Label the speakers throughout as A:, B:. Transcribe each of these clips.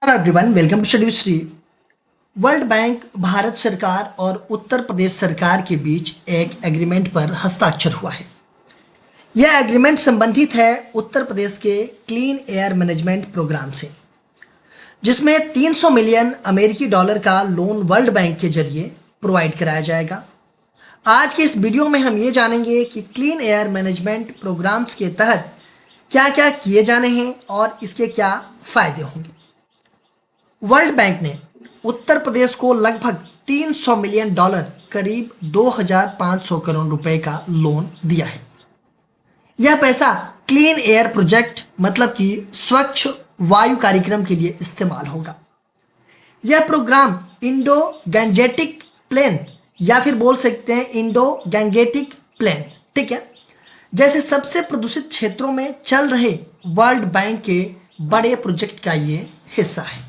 A: Hello everyone, welcome to study Shri. World bank Bharat सरकार और उत्तर प्रदेश सरकार के बीच एक एग्रीमेंट पर हस्ताक्षर हुआ है। यह एग्रीमेंट संबंधित है उत्तर प्रदेश के क्लीन एयर मैनेजमेंट प्रोग्राम से, जिसमें 300 मिलियन अमेरिकी डॉलर का लोन वर्ल्ड बैंक के जरिए प्रोवाइड कराया जाएगा। आज के इस वीडियो में हम ये जानेंगे कि क्लीन एयर मैनेजमेंट प्रोग्राम्स के तहत क्या क्या किए जाने हैं और इसके क्या फ़ायदे होंगे। वर्ल्ड बैंक ने उत्तर प्रदेश को लगभग 300 मिलियन डॉलर करीब 2500 करोड़ रुपए का लोन दिया है। यह पैसा क्लीन एयर प्रोजेक्ट मतलब कि स्वच्छ वायु कार्यक्रम के लिए इस्तेमाल होगा। यह प्रोग्राम इंडो गैंजेटिक प्लेन या फिर बोल सकते हैं इंडो गैंगेटिक प्लेन्स, ठीक है, जैसे सबसे प्रदूषित क्षेत्रों में चल रहे वर्ल्ड बैंक के बड़े प्रोजेक्ट का ये हिस्सा है।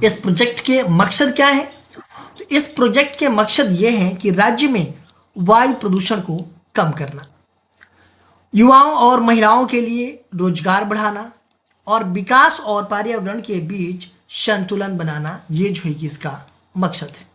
A: इस प्रोजेक्ट के मकसद क्या है? तो इस प्रोजेक्ट के मकसद ये हैं कि राज्य में वायु प्रदूषण को कम करना, युवाओं और महिलाओं के लिए रोजगार बढ़ाना और विकास और पर्यावरण के बीच संतुलन बनाना, ये जो है कि इसका मकसद है।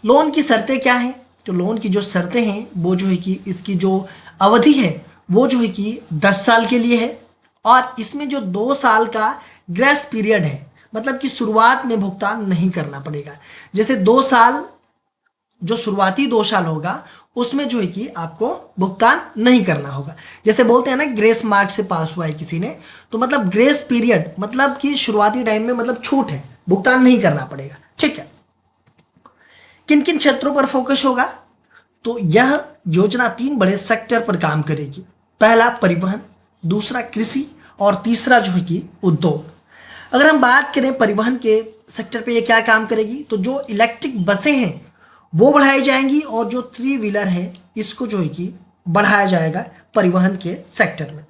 A: लोन की शर्तें क्या हैं? तो लोन की जो शर्तें हैं वो जो है कि इसकी जो अवधि है वो जो है कि 10 साल के लिए है और इसमें जो 2 साल का ग्रेस पीरियड है, मतलब कि शुरुआत में भुगतान नहीं करना पड़ेगा। जैसे 2 साल, जो शुरुआती 2 साल होगा उसमें जो है कि आपको भुगतान नहीं करना होगा। जैसे बोलते हैं ना, ग्रेस मार्क से पास हुआ है किसी ने, तो मतलब ग्रेस पीरियड मतलब कि शुरुआती टाइम में मतलब छूट है, भुगतान नहीं करना पड़ेगा, ठीक है। किन किन क्षेत्रों पर फोकस होगा? तो यह योजना 3 बड़े सेक्टर पर काम करेगी। पहला परिवहन, दूसरा कृषि और तीसरा जो है कि उद्योग। अगर हम बात करें परिवहन के सेक्टर पे ये क्या काम करेगी, तो जो इलेक्ट्रिक बसें हैं वो बढ़ाई जाएंगी और जो 3 व्हीलर है इसको जो है कि बढ़ाया जाएगा परिवहन के सेक्टर में।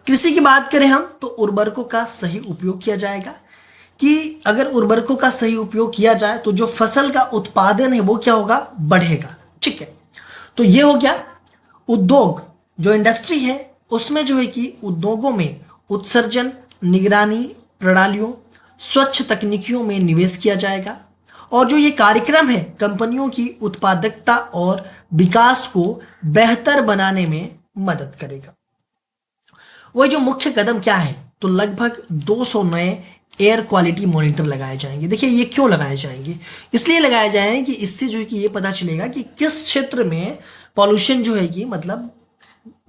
A: कृषि की बात करें हम तो उर्वरकों का सही उपयोग किया जाएगा कि अगर उर्वरकों का सही उपयोग किया जाए तो जो फसल का उत्पादन है वो क्या होगा, बढ़ेगा, ठीक है। तो ये हो गया। उद्योग, जो इंडस्ट्री है उसमें जो है कि उद्योगों में उत्सर्जन निगरानी प्रणालियों, स्वच्छ तकनीकियों में निवेश किया जाएगा और जो ये कार्यक्रम है कंपनियों की उत्पादकता और विकास को बेहतर बनाने में मदद करेगा। वह जो मुख्य कदम क्या है, तो लगभग 200 नए एयर क्वालिटी मॉनिटर लगाए जाएंगे। देखिए ये क्यों लगाए जाएंगे? इसलिए लगाए जाएंगे कि इससे जो है कि ये पता चलेगा कि किस क्षेत्र में पॉल्यूशन जो है कि मतलब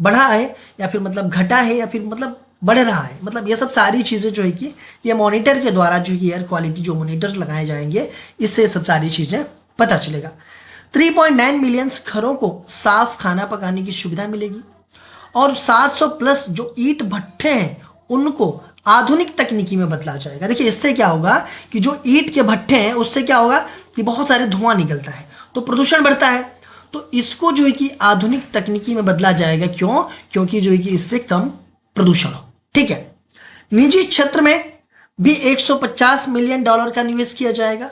A: बढ़ा है या फिर मतलब घटा है या फिर मतलब बढ़ रहा है। मतलब ये सब सारी चीज़ें जो है कि ये मॉनिटर के द्वारा जो है कि एयर क्वालिटी जो मॉनिटर्स लगाए जाएंगे इससे सब सारी चीज़ें पता चलेगा। 3.9 मिलियन घरों को साफ खाना पकाने की सुविधा मिलेगी और 700 प्लस जो ईंट भट्ठे हैं उनको आधुनिक तकनीकी में बदला जाएगा। देखिए इससे क्या होगा कि जो ईंट के भट्ठे हैं उससे क्या होगा कि बहुत सारे धुआं निकलता है तो प्रदूषण बढ़ता है, तो इसको जो है कि आधुनिक तकनीकी में बदला जाएगा। क्यों? क्योंकि जो है कि इससे कम प्रदूषण हो, ठीक है। निजी क्षेत्र में भी 150 मिलियन डॉलर का निवेश किया जाएगा।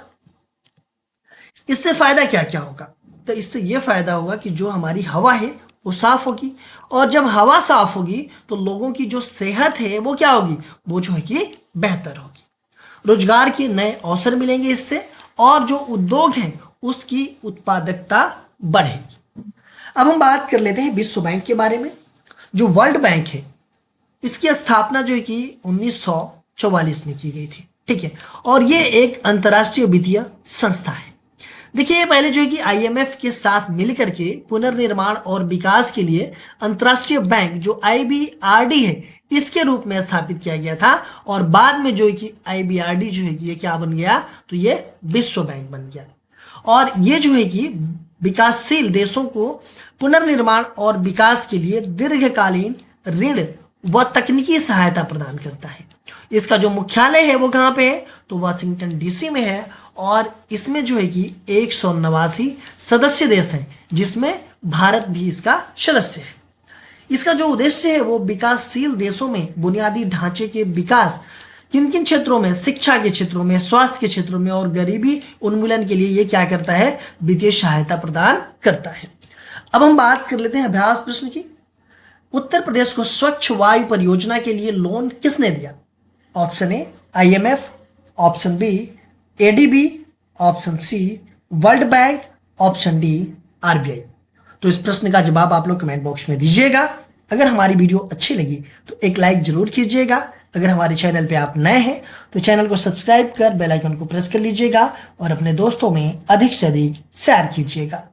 A: इससे फायदा क्या क्या होगा? तो इससे यह फायदा होगा कि जो हमारी हवा है वो साफ होगी और जब हवा साफ होगी तो लोगों की जो सेहत है वो क्या होगी, वो जो है कि बेहतर होगी। रोजगार के नए अवसर मिलेंगे इससे और जो उद्योग हैं उसकी उत्पादकता बढ़ेगी। अब हम बात कर लेते हैं विश्व बैंक के बारे में। जो वर्ल्ड बैंक है इसकी स्थापना जो है कि 1944 में की गई थी, ठीक है, और ये एक अंतर्राष्ट्रीय वित्तीय संस्था है। देखिए पहले जो है कि IMF के साथ मिलकर के पुनर्निर्माण और विकास के लिए अंतर्राष्ट्रीय बैंक जो IBRD है इसके रूप में स्थापित किया गया था और बाद में जो है कि IBRD जो है कि ये क्या बन गया, तो ये विश्व बैंक बन गया और ये जो है कि विकासशील देशों को पुनर्निर्माण और विकास के लिए दीर्घकालीन ऋण व तकनीकी सहायता प्रदान करता है। इसका जो मुख्यालय है वो कहाँ पे है, तो वाशिंगटन DC में है और इसमें जो है कि 189 सदस्य देश हैं जिसमें भारत भी इसका सदस्य है। इसका जो उद्देश्य है वो विकासशील देशों में बुनियादी ढांचे के विकास, किन किन क्षेत्रों में, शिक्षा के क्षेत्रों में, स्वास्थ्य के क्षेत्रों में और गरीबी उन्मूलन के लिए ये क्या करता है, वित्तीय सहायता प्रदान करता है। अब हम बात कर लेते हैं अभ्यास प्रश्न की। उत्तर प्रदेश को स्वच्छ वायु परियोजना के लिए लोन किसने दिया? Option A IMF, option B ADB, option C world bank, option D RBI। तो इस प्रश्न का जवाब आप लोग कमेंट बॉक्स में दीजिएगा। अगर हमारी वीडियो अच्छी लगी तो एक लाइक जरूर कीजिएगा। अगर हमारे चैनल पे आप नए हैं तो चैनल को सब्सक्राइब कर बेल आइकन को प्रेस कर लीजिएगा और अपने दोस्तों में अधिक से अधिक शेयर कीजिएगा।